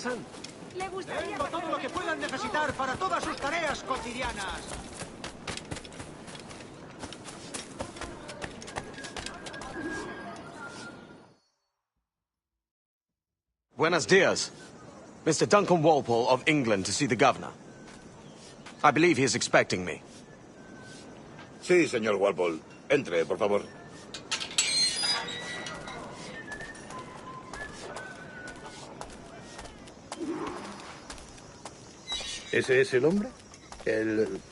interesan. Le gustaría... Tengo todo lo que puedan necesitar para todas sus tareas cotidianas. Buenos dias. Mr. Duncan Walpole of England to see the governor. I believe he is expecting me. Sí, señor Walpole. Entre, por favor. ¿Ese es el hombre?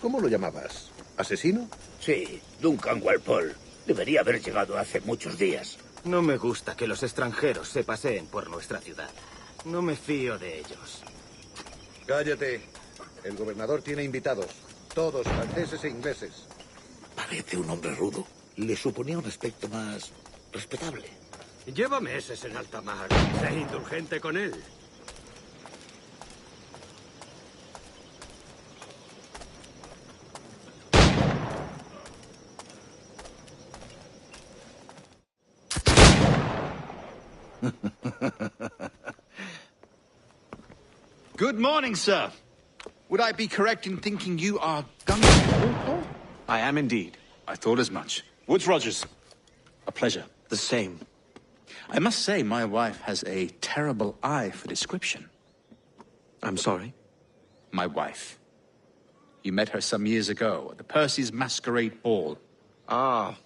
¿Cómo lo llamabas? ¿Asesino? Sí, Duncan Walpole. Debería haber llegado hace muchos días. No me gusta que los extranjeros se paseen por nuestra ciudad. No me fío de ellos. Cállate. El gobernador tiene invitados. Todos franceses e ingleses. Parece un hombre rudo. Le suponía un aspecto más respetable. Lleva meses en alta mar. Sé indulgente con él. Good morning, sir. Would I be correct in thinking you are Duncan Walpole? I am indeed. I thought as much. Woods Rogers. A pleasure. The same. I must say, my wife has a terrible eye for description. I'm sorry? My wife. You met her some years ago at the Percy's Masquerade Ball. Ah,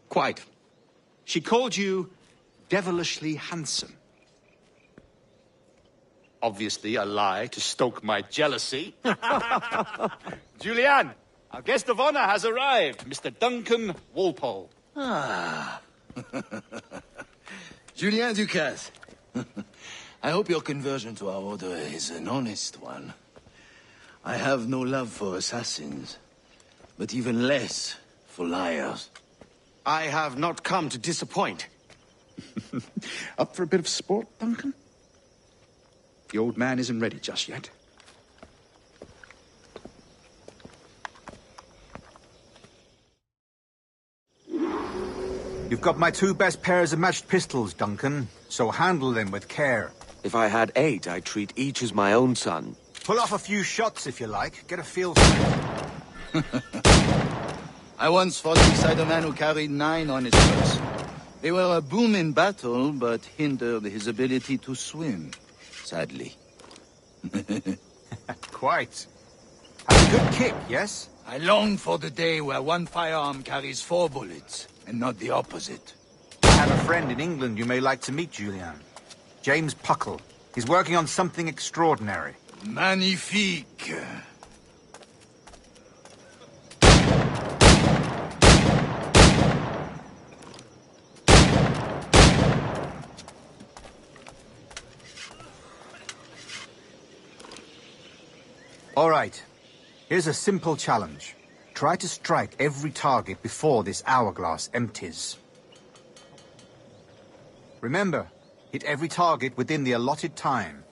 quite. She called you devilishly handsome. Obviously a lie to stoke my jealousy. Julianne, our guest of honor has arrived, Mr. Duncan Walpole. Ah. Julien Ducasse. I hope your conversion to our order is an honest one. I have no love for assassins, but even less for liars. I have not come to disappoint. Up for a bit of sport, Duncan? The old man isn't ready just yet. You've got my 2 best pairs of matched pistols, Duncan, so handle them with care. If I had 8, I'd treat each as my own son. Pull off a few shots if you like. Get a feel for it. I once fought beside a man who carried 9 on his person. They were a boom in battle, but hindered his ability to swim, sadly. Quite. Have a good kick, yes? I long for the day where one firearm carries 4 bullets, and not the opposite. I have a friend in England you may like to meet, Julian. James Puckle. He's working on something extraordinary. Magnifique. All right. Here's a simple challenge. Try to strike every target before this hourglass empties. Remember, hit every target within the allotted time.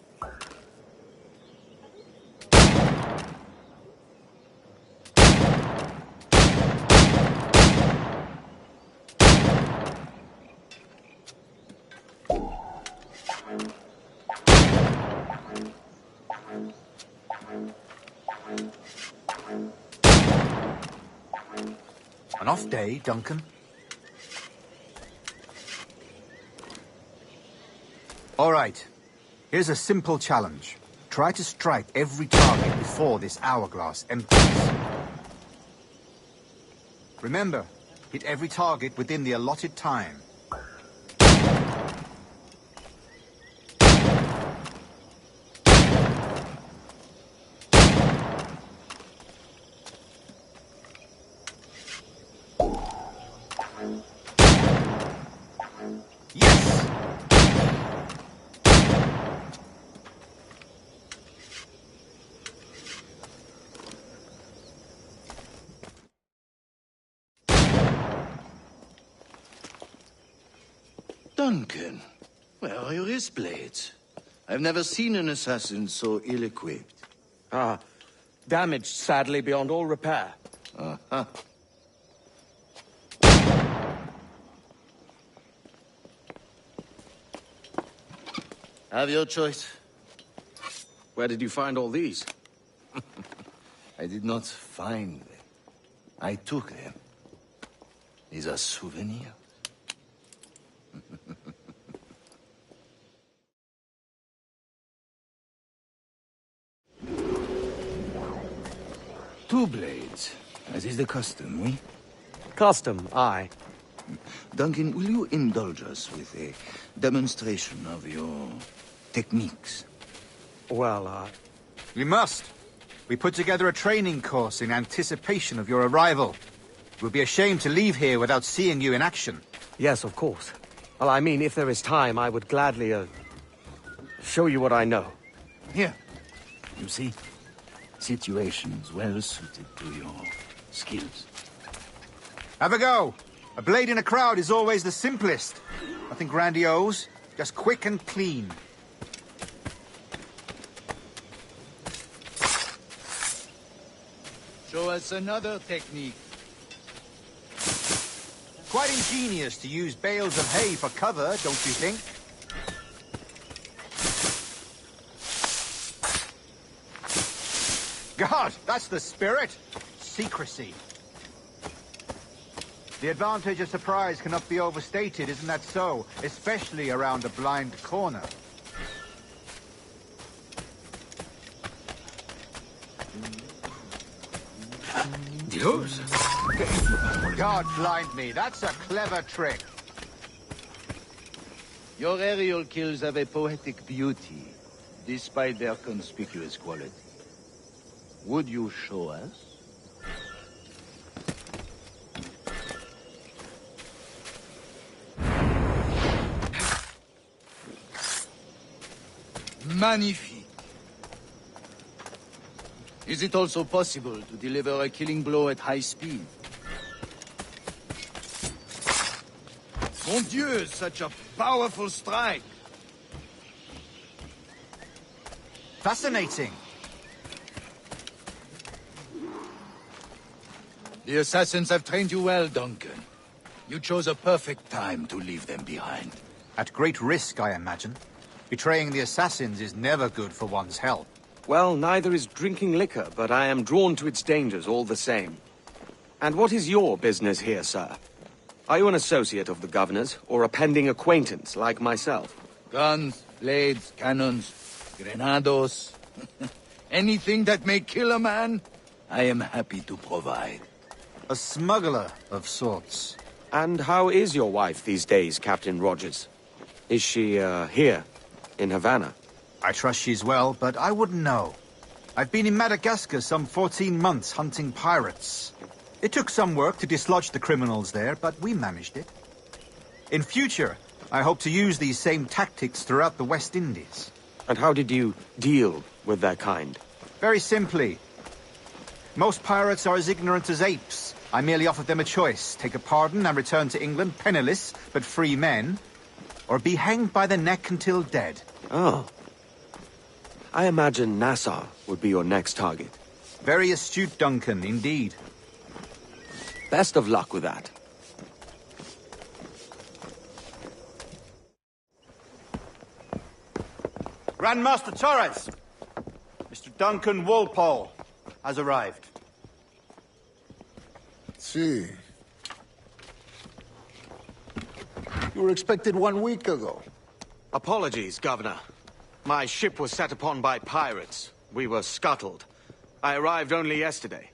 An off day, Duncan. All right. Here's a simple challenge. Try to strike every target before this hourglass empties. Remember, hit every target within the allotted time. Duncan, where are your wrist blades? I've never seen an assassin so ill-equipped. Ah, damaged sadly beyond all repair. Uh-huh. Have your choice. Where did you find all these? I did not find them. I took them. These are souvenirs. Two blades, as is the custom, oui? Custom, aye. Duncan, will you indulge us with a demonstration of your techniques? Well, We must. We put together a training course in anticipation of your arrival. It would be a shame to leave here without seeing you in action. yes, of course. Well, I mean, if there is time, I would gladly, show you what I know. Here. You see? Situations well suited to your skills. Have a go. A blade in a crowd is always the simplest. Nothing grandiose, just quick and clean. Show us another technique. Quite ingenious to use bales of hay for cover, don't you think? God, that's the spirit. Secrecy. The advantage of surprise cannot be overstated, isn't that so? Especially around a blind corner. Dios! God blind me, that's a clever trick. Your aerial kills have a poetic beauty, despite their conspicuous quality. Would you show us? Magnifique. Is it also possible to deliver a killing blow at high speed? Mon Dieu, such a powerful strike! Fascinating. The assassins have trained you well, Duncan. You chose a perfect time to leave them behind. At great risk, I imagine. Betraying the assassins is never good for one's health. Well, neither is drinking liquor, but I am drawn to its dangers all the same. And what is your business here, sir? Are you an associate of the governor's, or a pending acquaintance like myself? Guns, blades, cannons, grenados. Anything that may kill a man, I am happy to provide. A smuggler of sorts. And how is your wife these days, Captain Rogers? Is she, here, in Havana? I trust she's well, but I wouldn't know. I've been in Madagascar some 14 months hunting pirates. It took some work to dislodge the criminals there, but we managed it. In future, I hope to use these same tactics throughout the West Indies. And how did you deal with their kind? Very simply. Most pirates are as ignorant as apes. I merely offered them a choice. Take a pardon and return to England penniless, but free men. Or be hanged by the neck until dead. Oh. I imagine Nassau would be your next target. Very astute, Duncan, indeed. Best of luck with that. Grandmaster Torres! Mr. Duncan Walpole has arrived. See. You were expected 1 week ago. Apologies, Governor. My ship was set upon by pirates. We were scuttled. I arrived only yesterday.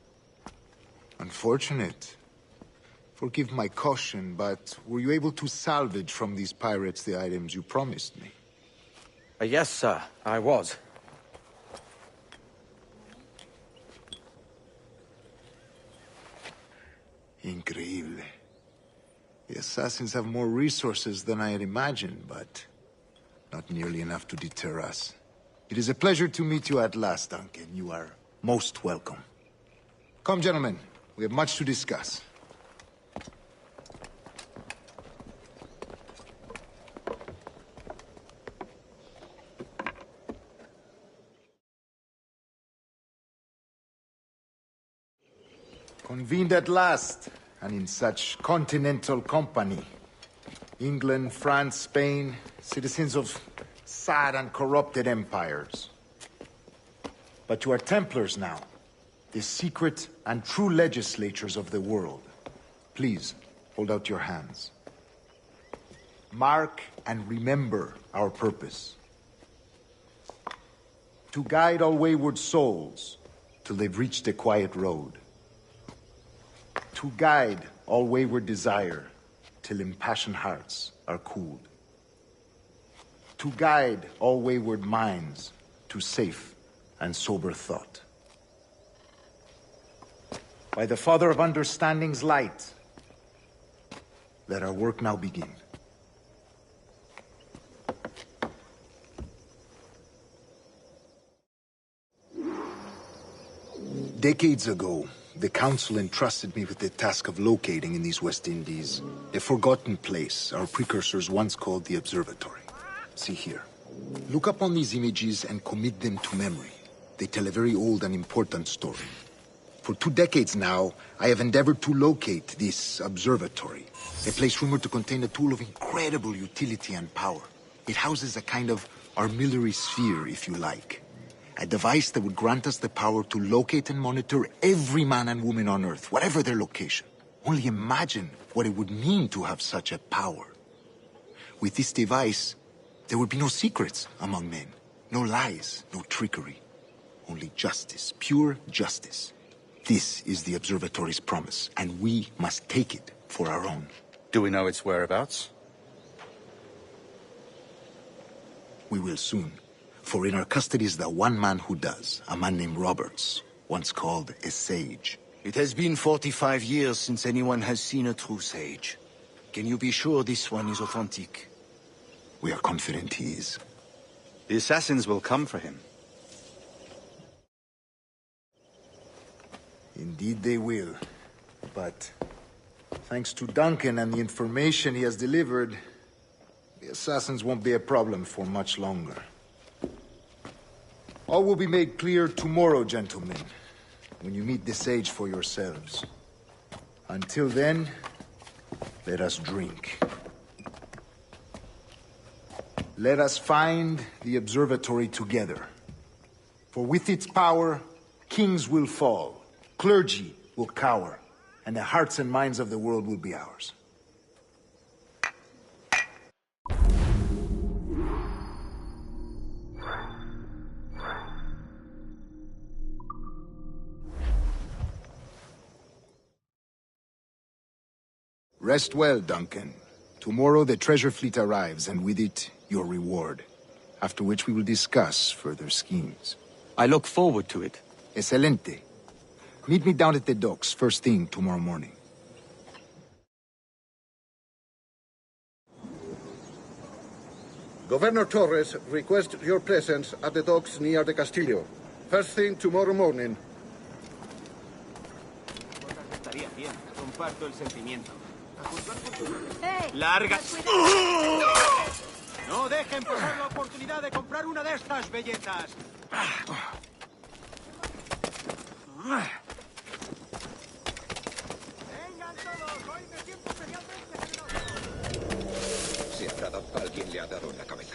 Unfortunate. Forgive my caution, but were you able to salvage from these pirates the items you promised me? Yes, sir, I was. Increíble. The assassins have more resources than I had imagined, but not nearly enough to deter us. It is a pleasure to meet you at last, Duncan. You are most welcome. Come, gentlemen. We have much to discuss. Convened at last, and in such continental company. England, France, Spain, citizens of sad and corrupted empires. But you are Templars now, the secret and true legislatures of the world. Please, hold out your hands. Mark and remember our purpose. To guide all wayward souls till they've reached the quiet road. To guide all wayward desire till impassioned hearts are cooled. To guide all wayward minds to safe and sober thought. By the Father of Understanding's light, let our work now begin. Decades ago, the Council entrusted me with the task of locating in these West Indies a forgotten place our precursors once called the Observatory. See here. Look upon these images and commit them to memory. They tell a very old and important story. For 2 decades now, I have endeavored to locate this observatory, a place rumored to contain a tool of incredible utility and power. It houses a kind of armillary sphere, if you like. A device that would grant us the power to locate and monitor every man and woman on Earth, whatever their location. Only imagine what it would mean to have such a power. With this device, there would be no secrets among men, no lies, no trickery. Only justice, pure justice. This is the Observatory's promise, and we must take it for our own. Do we know its whereabouts? We will soon. For in our custody is the one man who does, a man named Roberts, once called a sage. It has been 45 years since anyone has seen a true sage. Can you be sure this one is authentic? We are confident he is. The assassins will come for him. Indeed they will. But thanks to Duncan and the information he has delivered, the assassins won't be a problem for much longer. All will be made clear tomorrow, gentlemen, when you meet the sage for yourselves. Until then, let us drink. Let us find the observatory together. For with its power, kings will fall, clergy will cower, and the hearts and minds of the world will be ours. Rest well, Duncan. Tomorrow the treasure fleet arrives, and with it, your reward. After which we will discuss further schemes. I look forward to it. Excelente. Meet me down at the docks first thing tomorrow morning. Governor Torres requests your presence at the docks near the Castillo. First thing tomorrow morning. Estaría bien. Comparto el sentimiento. ¡Hey! ¡Larga! No dejen pasar la oportunidad de comprar una de estas belletas. Vengan todos, hoy me siento especialmente generoso. Se habrá dado, alguien le ha dado en la cabeza.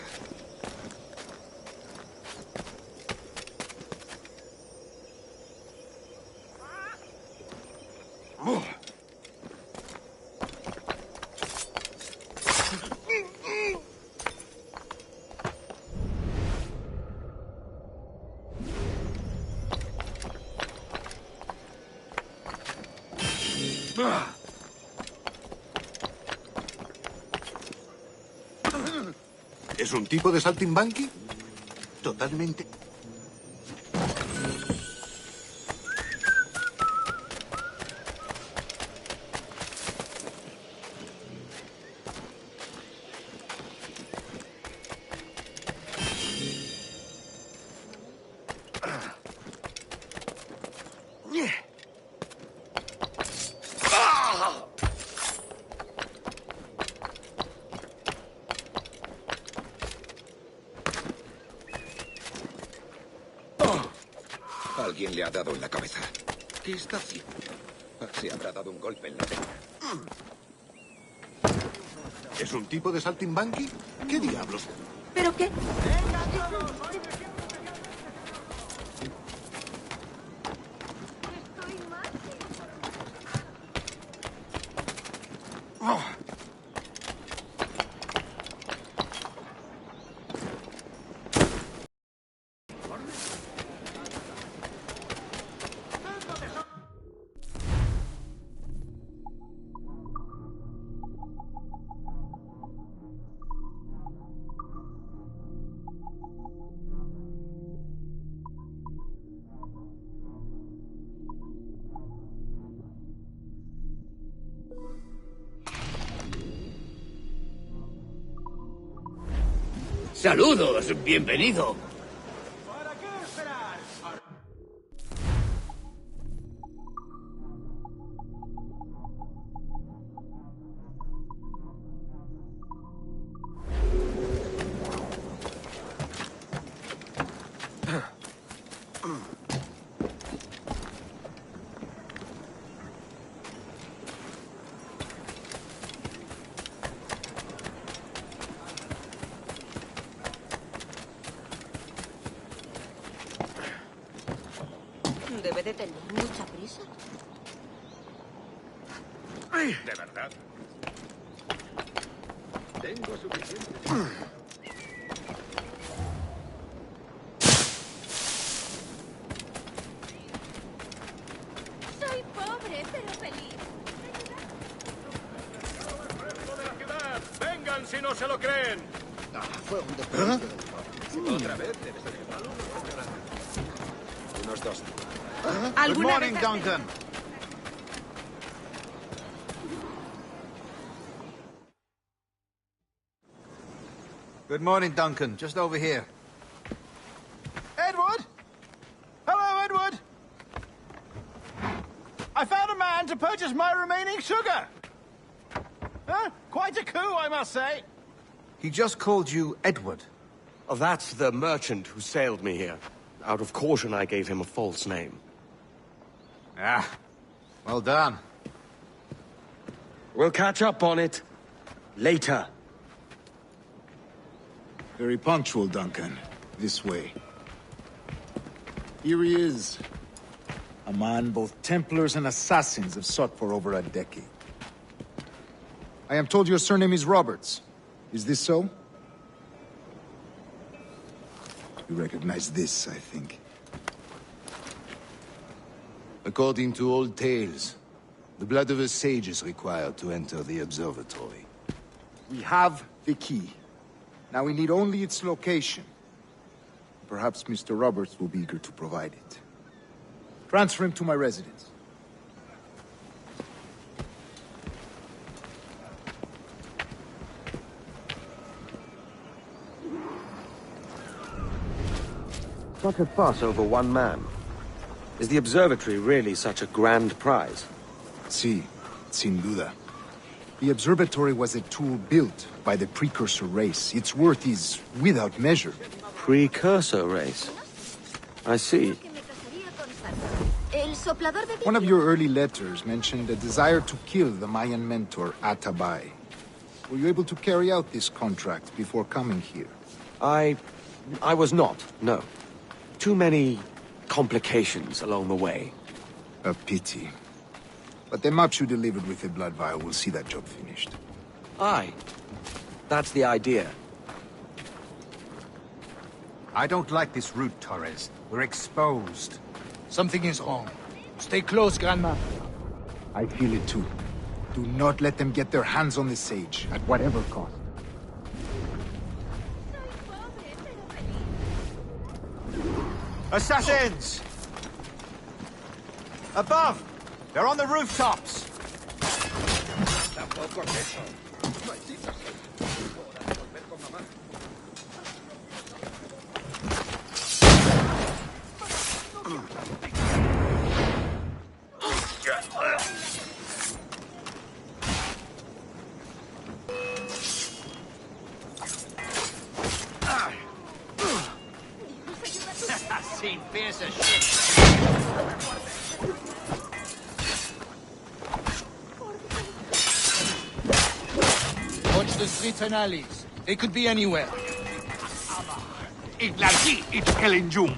¿Es un tipo de saltimbanqui? Totalmente. Alguien le ha dado en la cabeza. ¿Qué está haciendo? Se habrá dado un golpe en la tela. ¿Es un tipo de saltimbanqui? ¿Qué diablos? ¿Pero qué? Saludos, bienvenido. Debe de tener mucha prisa. ¿De verdad? Tengo suficiente. Soy pobre, pero feliz. ¡Vengan si no se lo creen! Fue un desperdicio. Otra vez, debe ser el malo. Unos dos. Good morning, Duncan. Good morning, Duncan. Just over here. Edward? Hello, Edward. I found a man to purchase my remaining sugar. Huh? Quite a coup, I must say. He just called you Edward. Oh, that's the merchant who sailed me here. Out of caution, I gave him a false name. Ah, well done. We'll catch up on it later. Very punctual, Duncan. This way. Here he is. A man both Templars and Assassins have sought for over a decade. I am told your surname is Roberts. Is this so? You recognize this, I think. According to old tales, the blood of a sage is required to enter the observatory. We have the key. Now we need only its location. Perhaps Mr. Roberts will be eager to provide it. Transfer him to my residence. Such a fuss over one man. Is the observatory really such a grand prize? Sí, sin duda. The observatory was a tool built by the precursor race. Its worth is without measure. Precursor race? I see. One of your early letters mentioned a desire to kill the Mayan mentor, Atabay. Were you able to carry out this contract before coming here? I was not, no. Too many complications along the way. A pity. But the maps you delivered with the blood vial will see that job finished. Aye. That's the idea. I don't like this route, Torres. We're exposed. Something is wrong. Stay close, Grandma. I feel it too. Do not let them get their hands on the sage, at whatever cost. Assassins! Above! They're on the rooftops! Seen fiercer shit. Watch the streets and alleys. They could be anywhere. Iglaki, it's Elinjum.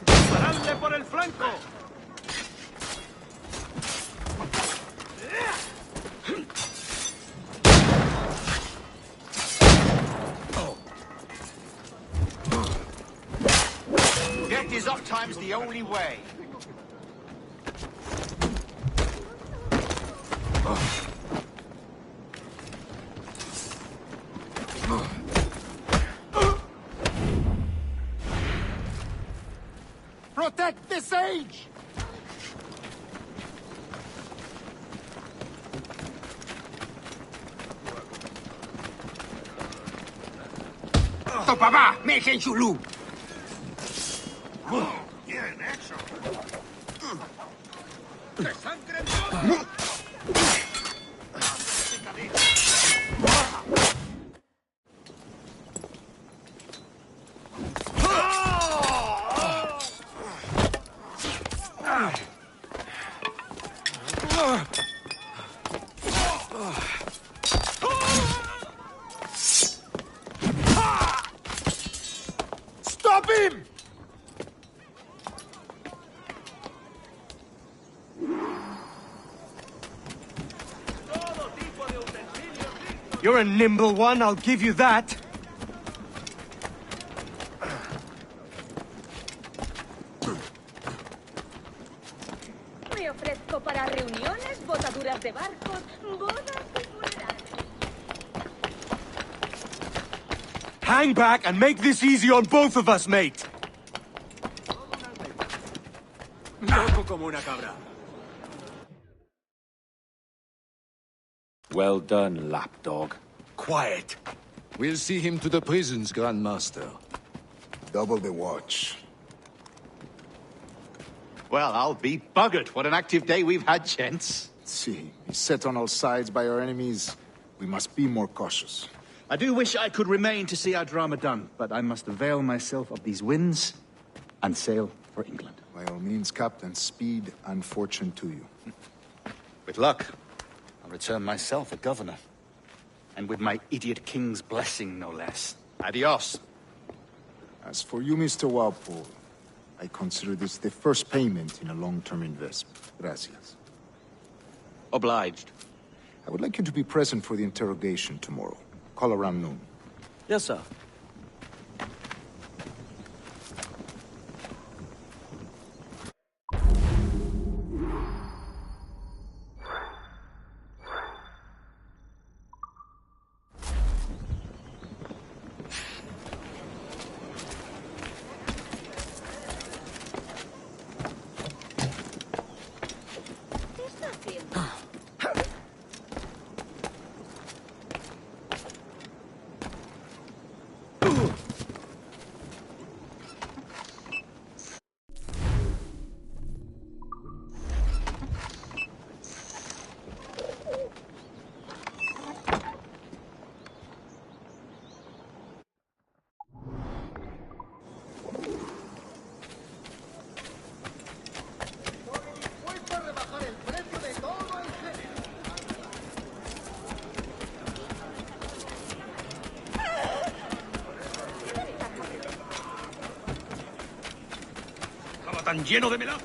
¡Disparadle por el flanco! Get his up time's the only way. Protect protect the sage! ¡Topaba! ¡Me Chulu! Bien hecho. ¡Que sangren todos! Stop him! You're a nimble one, I'll give you that. Me ofrezco para reuniones, botaduras de barcos, bodas y funerales. Hang back and make this easy on both of us, mate. Loco como una cabra. Well done, lapdog. Quiet. We'll see him to the prisons, Grand Master. Double the watch. Well, I'll be buggered. What an active day we've had, gents. See, he's set on all sides by our enemies. We must be more cautious. I do wish I could remain to see our drama done, but I must avail myself of these winds and sail for England. By all means, Captain, speed and fortune to you. With luck, I'll return myself a governor. And with my idiot king's blessing, no less. Adios. As for you, Mr. Walpole, I consider this the first payment in a long-term investment. Gracias. Obliged. I would like you to be present for the interrogation tomorrow. Call around noon. Yes, sir. ¿Qué está haciendo? Estaba tan lleno de melaza.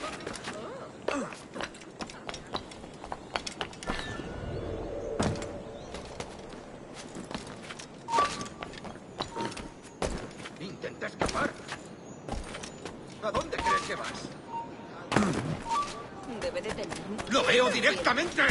Intenta escapar. ¿A dónde crees que vas? Debe de tener... ¡Lo veo directamente!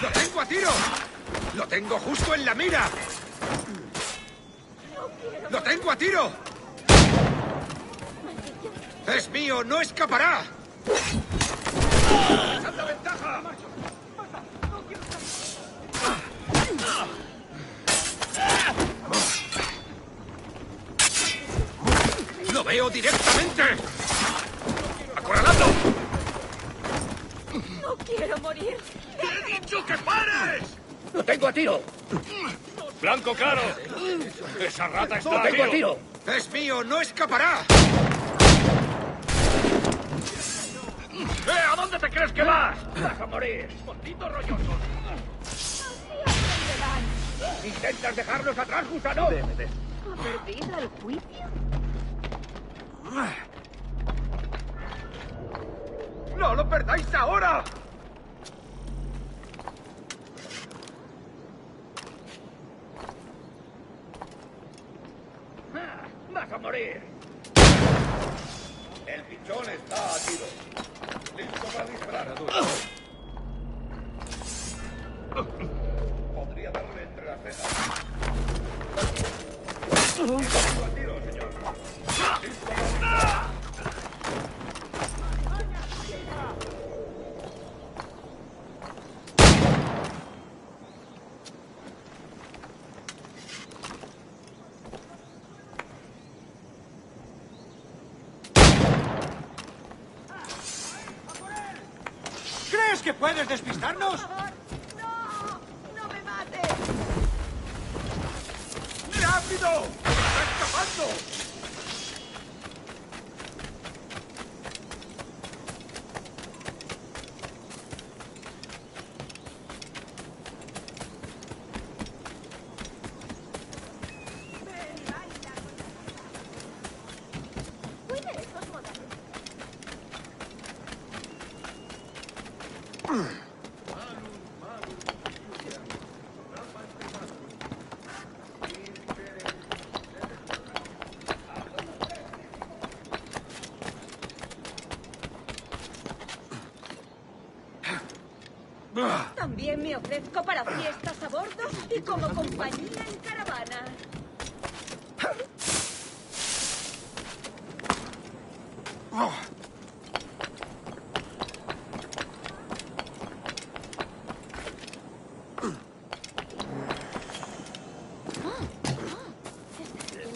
¡Lo tengo a tiro! ¡Lo tengo justo en la mira! ¡Lo tengo a tiro! ¡Es mío! ¡No escapará! ¡Echad ventaja! ¡Lo veo directamente! ¡Acorraladlo! No quiero morir. ¡Te he dicho que pares! ¡Lo tengo a tiro! ¡Blanco claro! ¡Esa rata está ¡Lo tengo a tiro! ¡Es mío! ¡No escapará! ¿A dónde te crees que vas? ¡Vas a morir! ¡Maldito rolloso! ¿Intentas dejarlos atrás, gusano? ¿Ha perdido el juicio? ¡No lo perdáis ahora! vas a morir! El pichón está atido. Listo para disparar. Podría darle entre las cejas. Listo al tiro, señor. Listo para disparar. ¿Crees que puedes despistarnos? ¡No! ¡No me mates! ¡Rápido! ¡Está escapando! También me ofrezco para fiestas a bordo y como compañía en caravana.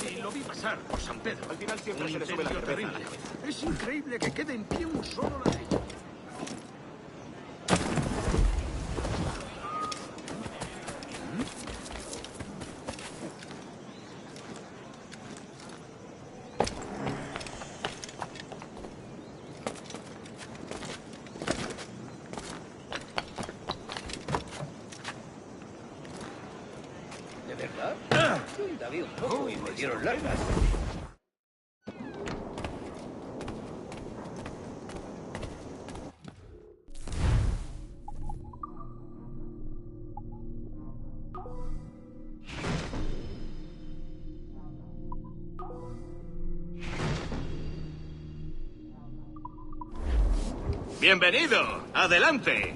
Sí, lo vi pasar por San Pedro. Al final siempre se le sube la cabeza. Es increíble que quede en pie un solo ladrillo. ¿De verdad? Yo indagué un poco y me dieron largas. ¡Bienvenido! ¡Adelante!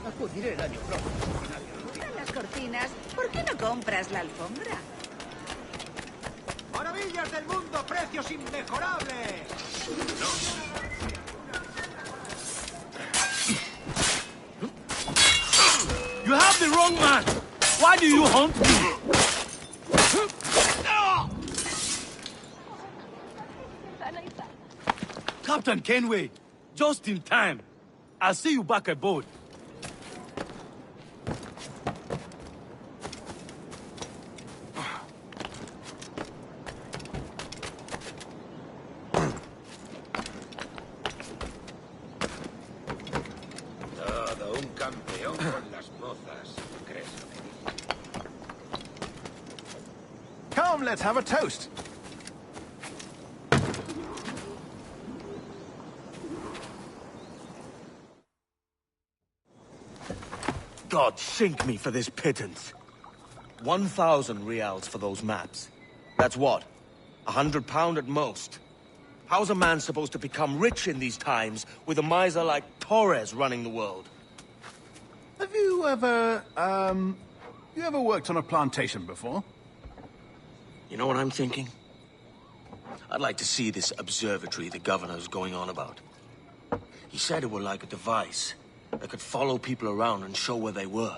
Acudiré el año próximo. ¿Gustan las cortinas? ¿Por qué no compras la alfombra? ¡Maravillas del mundo! ¡Precios inmejorables! You have the wrong man. Why do you hunt me? Captain Kenway, just in time. I'll see you back aboard. Todo un campeón con las mozas. ¿Crees? Come, let's have a toast. God sink me for this pittance. 1,000 reals for those maps. That's what? £100 at most. How's a man supposed to become rich in these times with a miser like Torres running the world? Have you ever, worked on a plantation before? You know what I'm thinking? I'd like to see this observatory the governor's going on about. He said it were like a device that could follow people around and show where they were.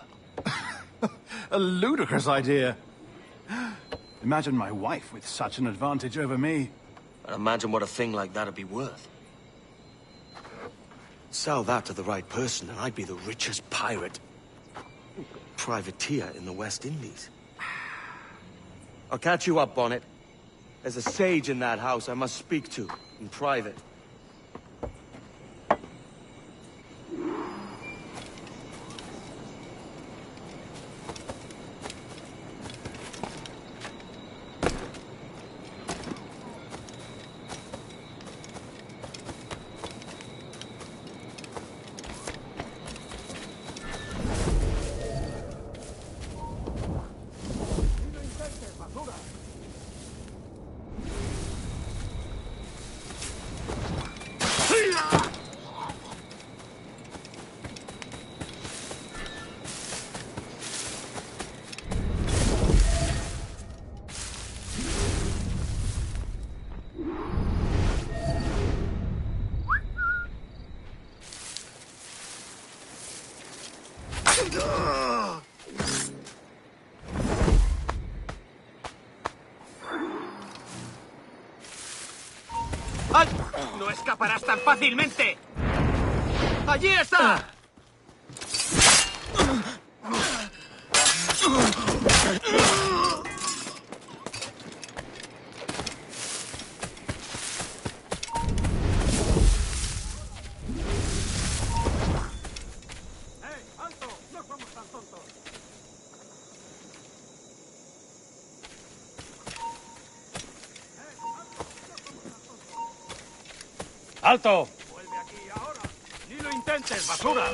A ludicrous idea. Imagine my wife with such an advantage over me. And imagine what a thing like that'd be worth. Sell that to the right person and I'd be the richest pirate. Privateer in the West Indies. I'll catch you up, Bonnet. There's a sage in that house I must speak to, in private. ¡No escaparás tan fácilmente! ¡Allí está! ¡Alto! ¡Vuelve aquí ahora! ¡Ni lo intentes, basura!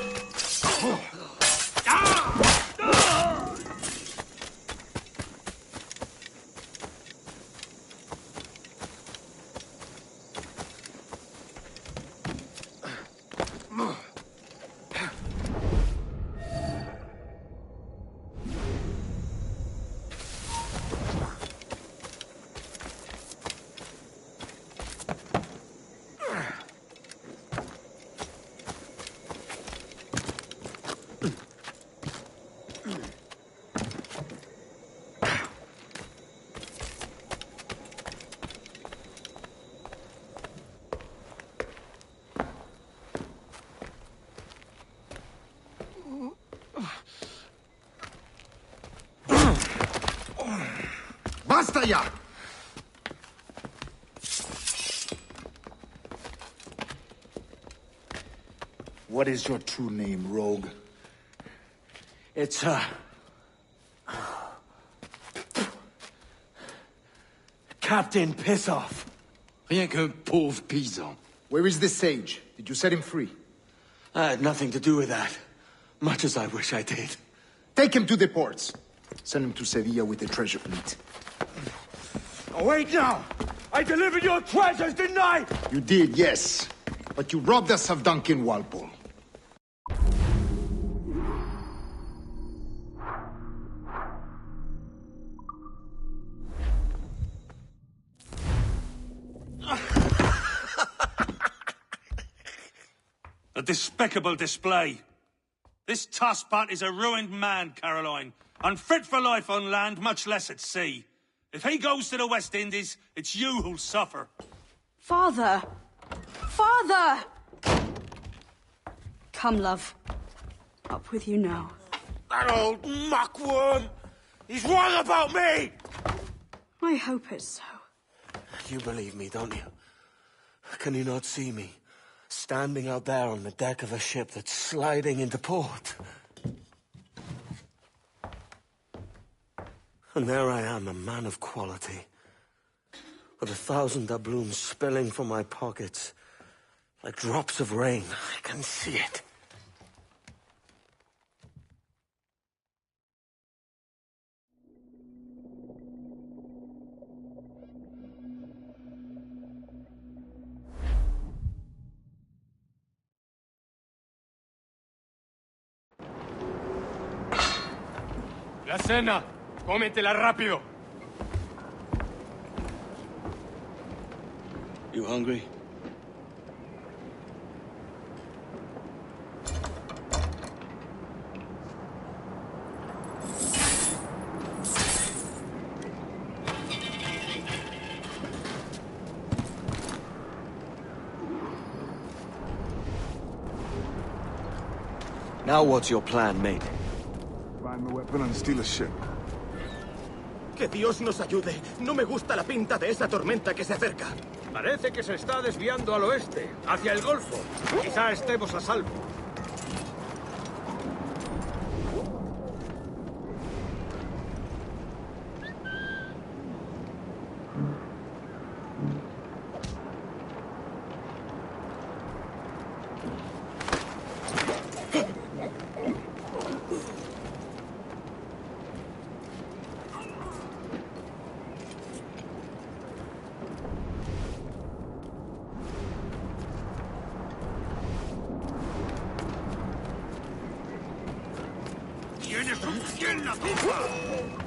¡Basta ya! What is your true name, rogue? It's, Captain Pissoff. Rien qu'un pauvre paysan. Where is the sage? Did you set him free? I had nothing to do with that. Much as I wish I did. Take him to the ports. Send him to Sevilla with the treasure fleet. Oh, wait now! I delivered your treasures, didn't I? You did, yes. But you robbed us of Duncan Walpole. A despicable display. This Tosspot is a ruined man, Caroline. Unfit for life on land, much less at sea. If he goes to the West Indies, it's you who'll suffer. Father! Father! Come, love. Up with you now. That old muckworm! He's wrong about me! I hope it's so. You believe me, don't you? Can you not see me? Standing out there on the deck of a ship that's sliding into port. And there I am, a man of quality. With 1,000 doubloons spilling from my pockets. Like drops of rain. I can see it. La cena. Cómetela rápido. You hungry? Now what's your plan, mate? Find the weapon and steal a ship. ¡Que Dios nos ayude! No me gusta la pinta de esa tormenta que se acerca. Parece que se está desviando al oeste, hacia el Golfo. Quizá estemos a salvo.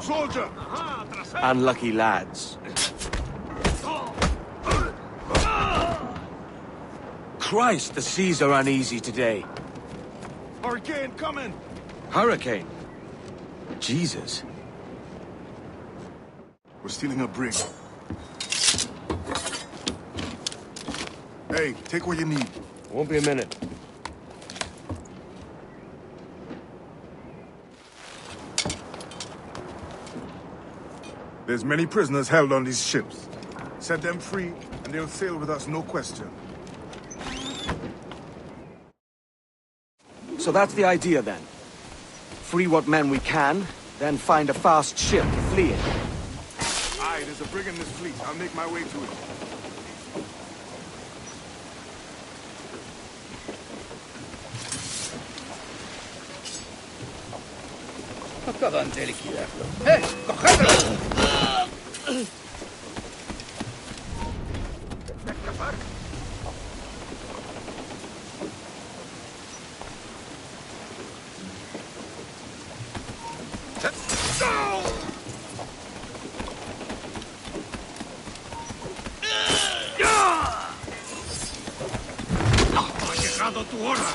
Soldier! Unlucky lads. Christ, the seas are uneasy today. Hurricane coming! Hurricane? Jesus. We're stealing a brig. Hey, take what you need. Won't be a minute. There's many prisoners held on these ships. Set them free, and they'll sail with us, no question. So that's the idea, then. Free what men we can, then find a fast ship to flee in. Aye, there's a brig in this fleet. I'll make my way to it. Acaban de liquidarlo. ¡Cogedlo! ¡Escapar! ¡Ha llegado tu hora!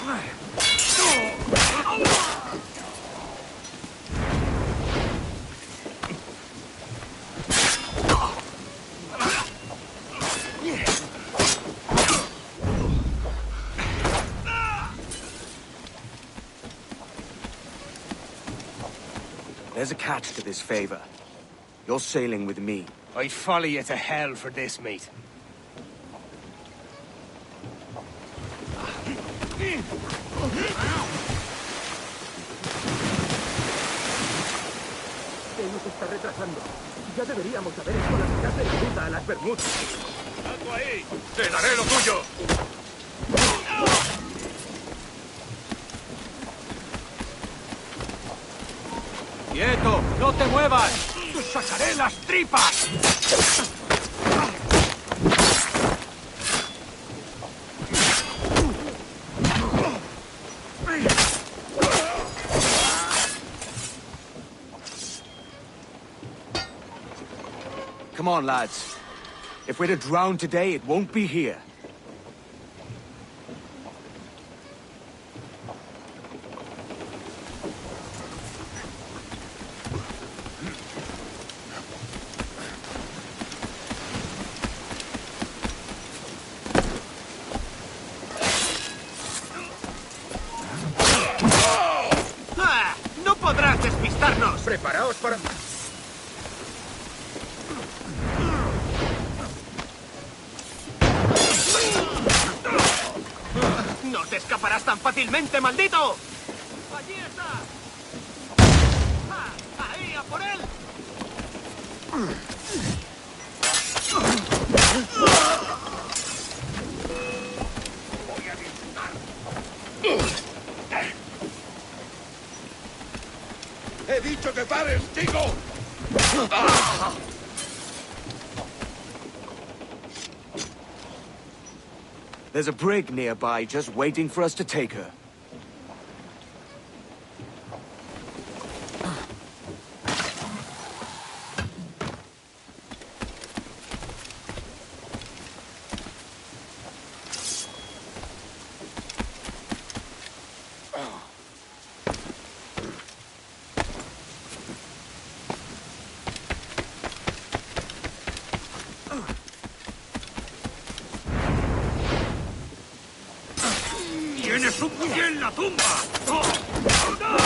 There's a catch to this favor. You're sailing with me. I'd follow you to hell for this, mate. ¿Qué nos está retrasando? Ya deberíamos haber hecho la mitad de la ruta a las Bermudas. ¡Alto ahí! ¡Te daré lo tuyo! ¡Quieto! ¡No te muevas! ¡Te sacaré las tripas! Come on, lads. If we're to drown today, it won't be here. ¡Ah! ¡No podrás despistarnos! ¡Preparaos para...! ¡No te escaparás tan fácilmente, maldito! ¡Allí está! ¡Ah! ¡Ahí, a por él! ¡Voy a disfrutar! ¡He dicho que pares, chico! There's a brig nearby just waiting for us to take her. ¡Tienes un pie en la tumba! ¡No! ¡No!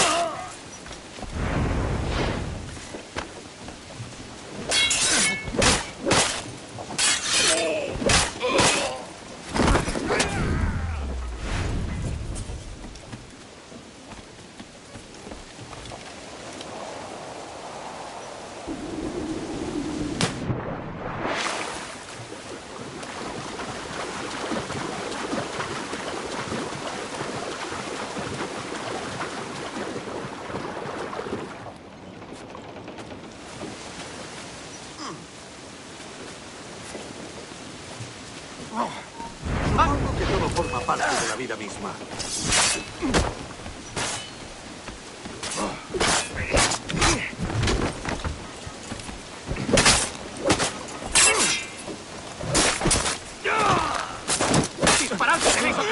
Supongo que todo forma parte de la vida misma. ¡Disparad, enemigo!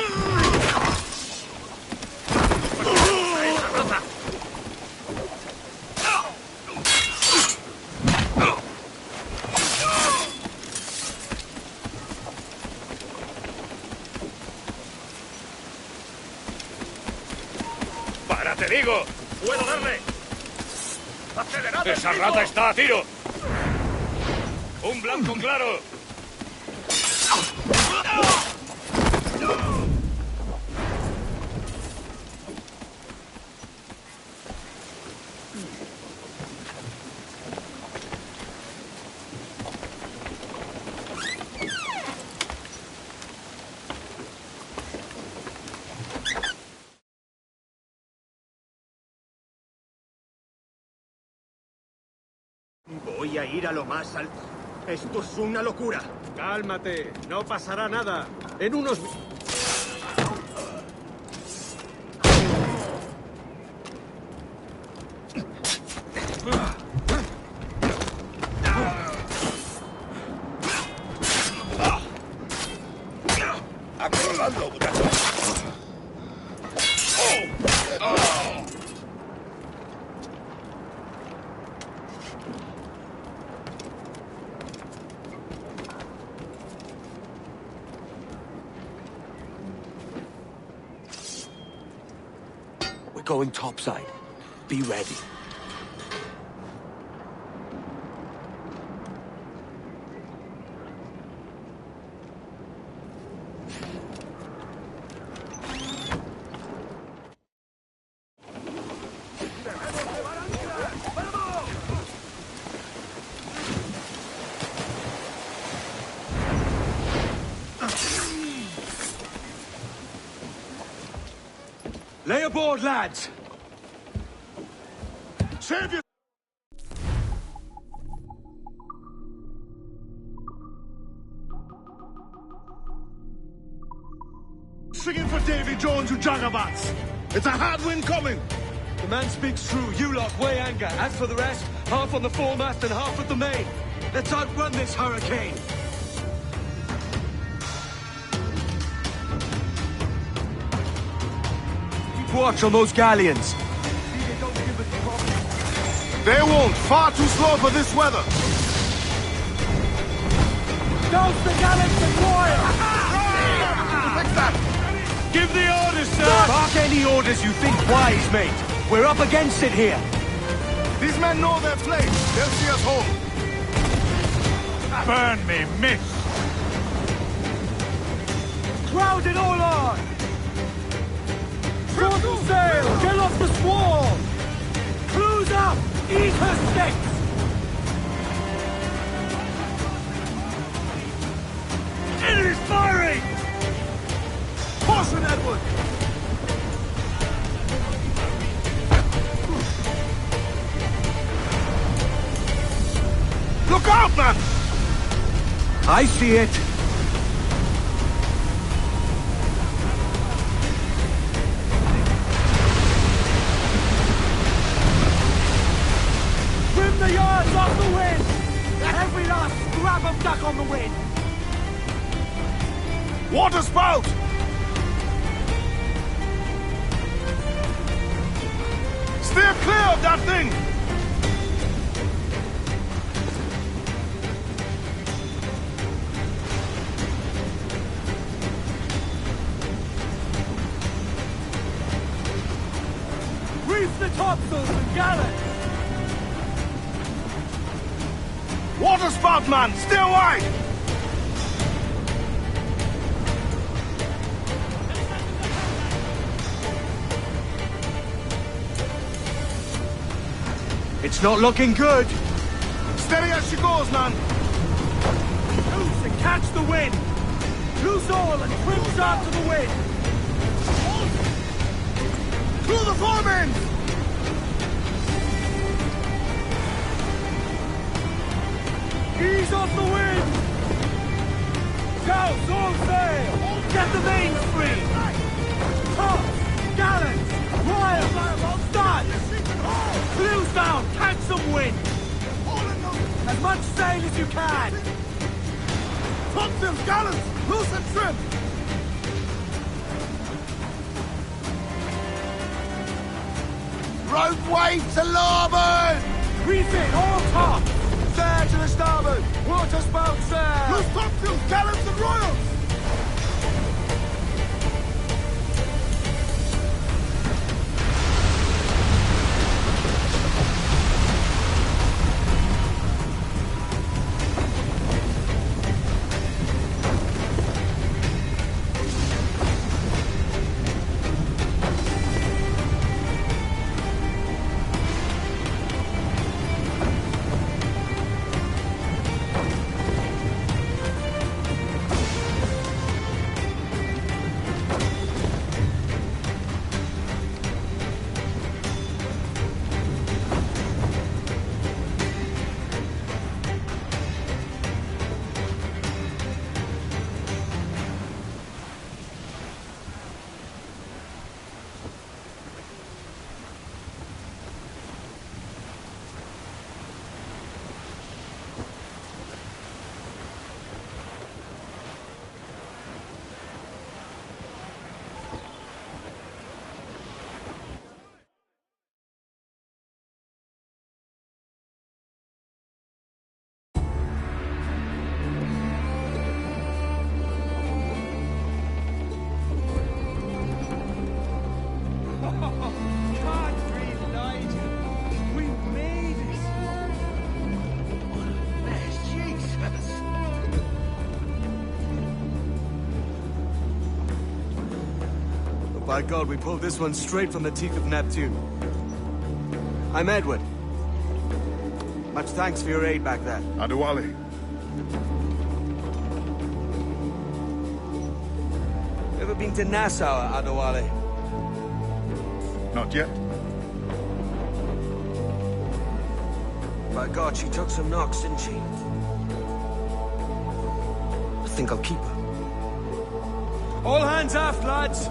digo! ¡Puedo darle! ¡Acelerad! ¡Esa rata está a tiro! ¡Un blanco claro! Voy a ir a lo más alto. Esto es una locura. Cálmate, no pasará nada. En unos... ¡Acorralando, muchachos! We're going topside. Be ready. Lay aboard, lads! Save your... Singing for Davy Jones, you jagabats! It's a hard wind coming! The man speaks true. You lot weigh anchor. As for the rest, half on the foremast and half at the main. Let's outrun this hurricane. Keep watch on those galleons. They won't. Far too slow for this weather. Douse the galleons and royal! Fix that! Give the orders, sir! Bark any orders you think wise, mate. We're up against it here. These men know their place. They'll see us home. Burn me, miss! Crowd it all on! Shorten sail! Get off the squall! Cruise up! Eat her sticks! Enemy's firing! Caution, Edward! Look out, man! I see it. Trim the yards off the wind! Every last scrap of duck on the wind! Water spout! Steer clear of that thing! Reef the topsails and gallant! Water spout, man! Stay wide! It's not looking good. Steady as she goes, man! Loose and catch the wind! Loose all and trim sharp to the wind! Through the foremast! Ease off the wind! Gals, all sail! Get the mains free! Tops! Gallants! Royals! Studs! Clews down! Catch some wind! As much sail as you can! Topsails, gallants! Loose and trim! Rope way to larboard! Reef it, all top! Sail to the starboard! Water spout sail! Loose topsails, gallants and royals! By God, we pulled this one straight from the teeth of Neptune. I'm Edward. Much thanks for your aid back there. Adewale. Ever been to Nassau, Adewale? Not yet. By God, she took some knocks, didn't she? I think I'll keep her. All hands aft, lads!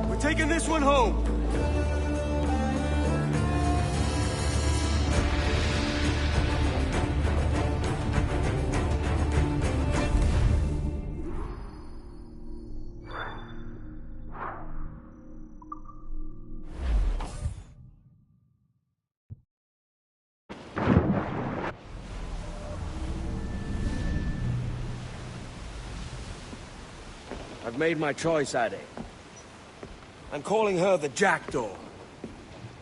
We're taking this one home! I've made my choice, Addy. I'm calling her the Jackdaw.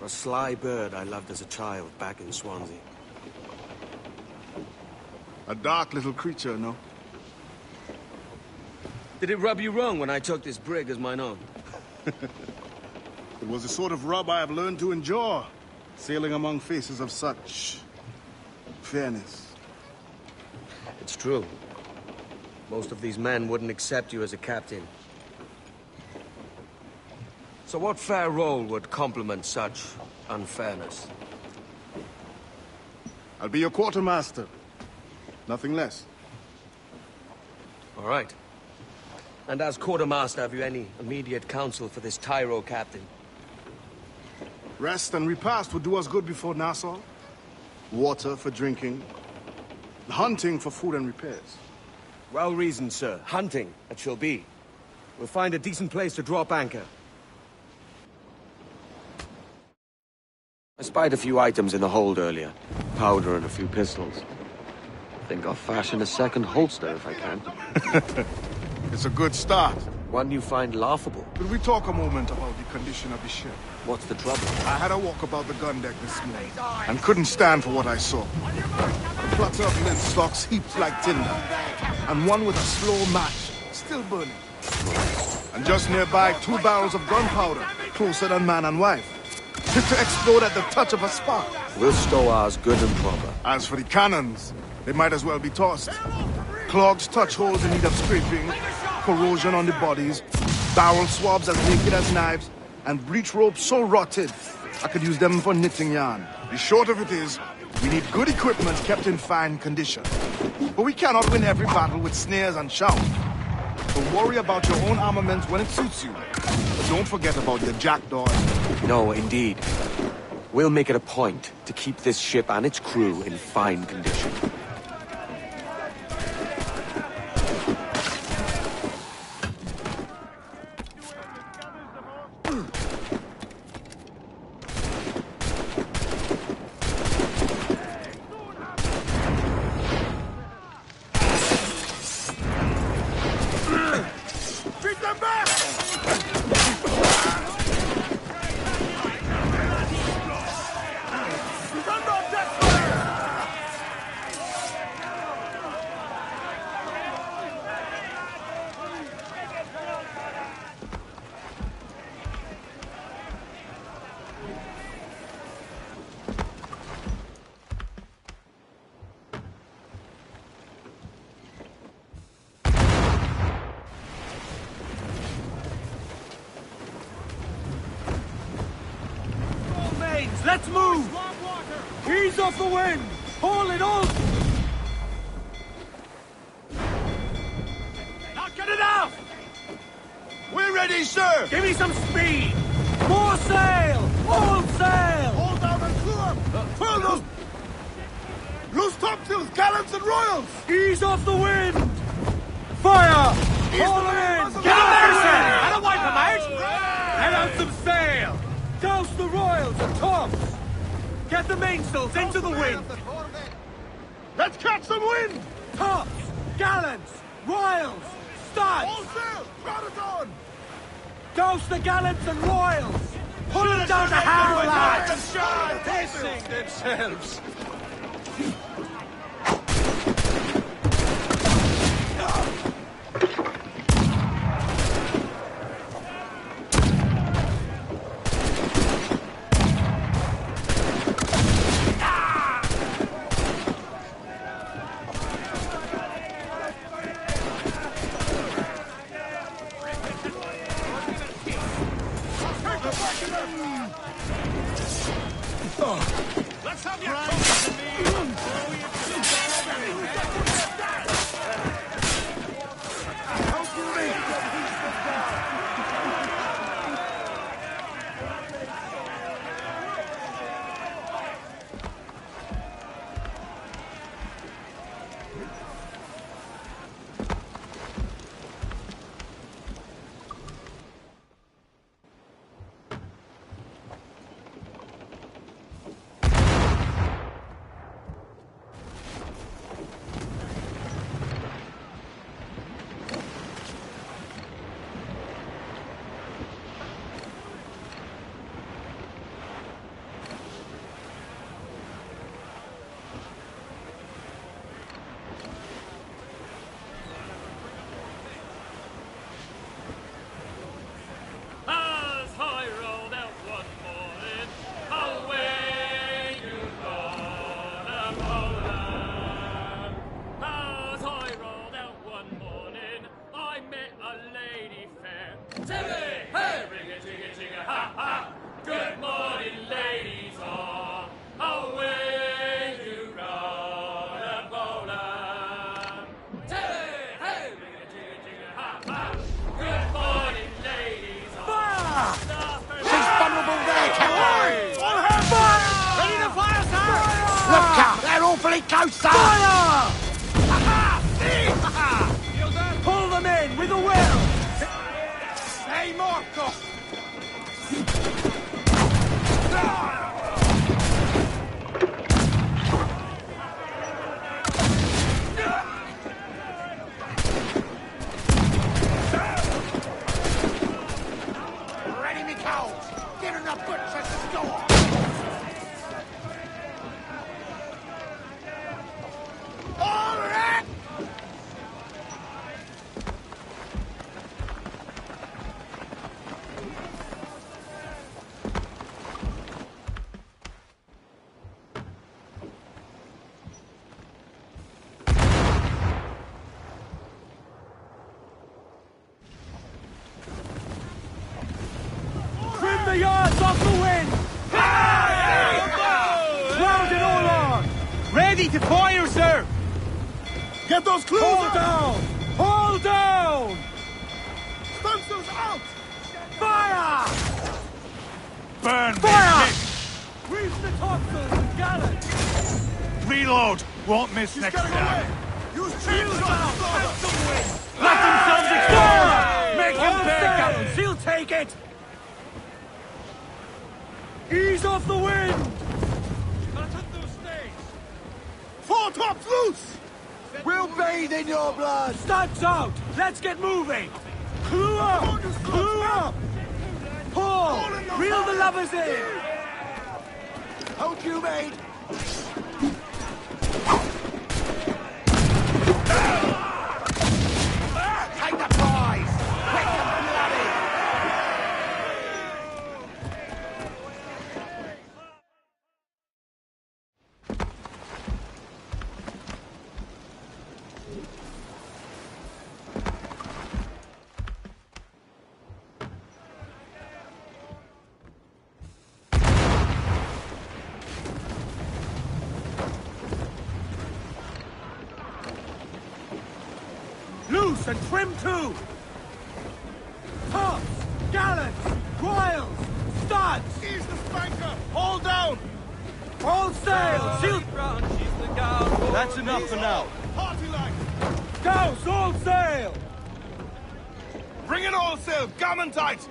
A sly bird I loved as a child back in Swansea. A dark little creature, no? Did it rub you wrong when I took this brig as mine own? It was the sort of rub I have learned to endure, sailing among faces of such fairness. It's true. Most of these men wouldn't accept you as a captain. So what fair role would complement such unfairness? I'll be your quartermaster. Nothing less. All right. And as quartermaster, have you any immediate counsel for this Tyro captain? Rest and repast would do us good before Nassau. Water for drinking. Hunting for food and repairs. Well reasoned, sir. Hunting, it shall be. We'll find a decent place to drop anchor. I spied a few items in the hold earlier. Powder and a few pistols. Think I'll fashion a second holster if I can. It's a good start. One you find laughable. Could we talk a moment about the condition of the ship? What's the trouble? I had a walk about the gun deck this morning, and couldn't stand for what I saw. A clutter of lint stocks heaped like tinder, and one with a slow match, still burning. And just nearby, 2 barrels of gunpowder, closer than man and wife, fit to explode at the touch of a spark. We'll stow ours good and proper. As for the cannons, they might as well be tossed. Clogs, touch holes in need of scraping, corrosion on the bodies, barrel swabs as naked as knives, and breech ropes so rotted, I could use them for knitting yarn. The short of it is, we need good equipment kept in fine condition. But we cannot win every battle with snares and shouts. So worry about your own armament when it suits you. But don't forget about your jackdaws. No, indeed. We'll make it a point to keep this ship and its crew in fine condition. Let's move! Ease off the wind! Haul it all! Not good enough! We're ready, sir! Give me some speed! More sail! All sail! Hold down and clear! Furl those! Loose topsails, gallants and royals! Ease off the wind! Fire! Haul in! Get them there, sir! I don't wipe them out! Let out some sail! Douse the royals and tops! Get the mainsails into the wind! Let's catch some wind! Tops! Gallants! Royals! Studs! All sail! Crowd it on! Douse the gallants and royals! Pull them down to Harrow, lads! Pissing themselves! Let's have your coffee to me. Close, sir! Fire! Pull them in with a will! Hey, Marco! Ready me cows! Get in the butcher's store! Trim the yards off the wind! Round it all on! Ready to fire, sir! Get those clues! Hold down! Hold down! Stunsails out! Fire! Burn! Fire! Reach the topsails and gallants! Reload! Won't miss He's next getting time. away! Use shields down! out! Let themselves explode! Make him pay, gallants! He'll take it! Ease off the wind! Four tops loose! We'll bathe in your blood! Studs out! Let's get moving! Clue up! Clue up! Pull! Reel the lovers in! Hold you, mate! Take the prize! Quick and bloody! Loose and trim too! Tops! Gallants! Royals! Studs! Ease the spanker! Hold down! All sail! Shield! That's enough for now. Party line! Douse! All sail! Bring in all sail! Gammon tight!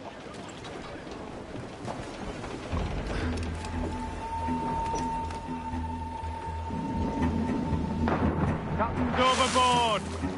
Captain's overboard!